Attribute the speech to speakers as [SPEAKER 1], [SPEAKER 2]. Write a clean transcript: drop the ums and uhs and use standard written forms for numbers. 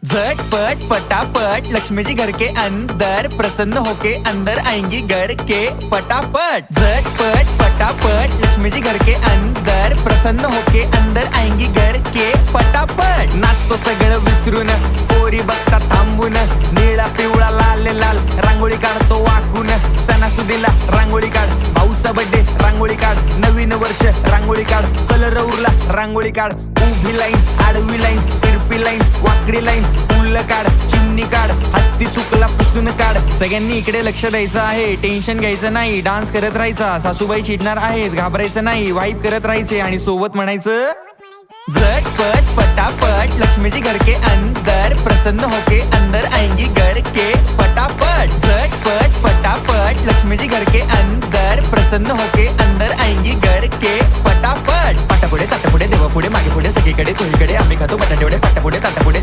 [SPEAKER 1] झटपट पटापट लक्ष्मी जी घर के अंदर प्रसन्न होके अंदर आएंगी घर के पटापट। झटपट पटापट लक्ष्मी जी घर के अंदर प्रसन्न होके अंदर आएंगी घर के पटापट। नाचतो सगळं विसरून पोरी बघता थांबून, निळा पिवळा लाल लाल रांगोळी काढतो वाकून। सणासुदीला रांगोळी काढ, भाऊचा बर्थडे रांगोळी काढ, नवीन वर्ष रांगोळी काढ, कलर उरला रांगोळी काढ। उभी लाईन, आडवी लाईन, तिरपी लाईन, वाकडी लाईन, फुल काढ, चिमणी काढ, हत्ती चुकला पुसून काढ। सगळ्यांनी इकडे लक्ष द्यायचं आहे, टेन्शन घ्यायचं नाही, डान्स करत राहायचा। सासूबाई चिडणार आहेत, घाबरायचं नाही, वाईप करत राहायचे आणि सोबत म्हणायचं झटपट पटापट लक्ष्मी जी घर के अंदर प्रसन्न होके अंदर आएंगी घर के पटापट। झटपट पटापट लक्ष्मी जी घर के अंदर प्रसन्न होके अंदर आएंगी घर के पटापट। पाटापुढे ताटापुढे देवापुढे मागे पुढे सगळीकडे चोहीकडे आम्ही खातो बटाटेवडे, पाटापुढे ताटापुढे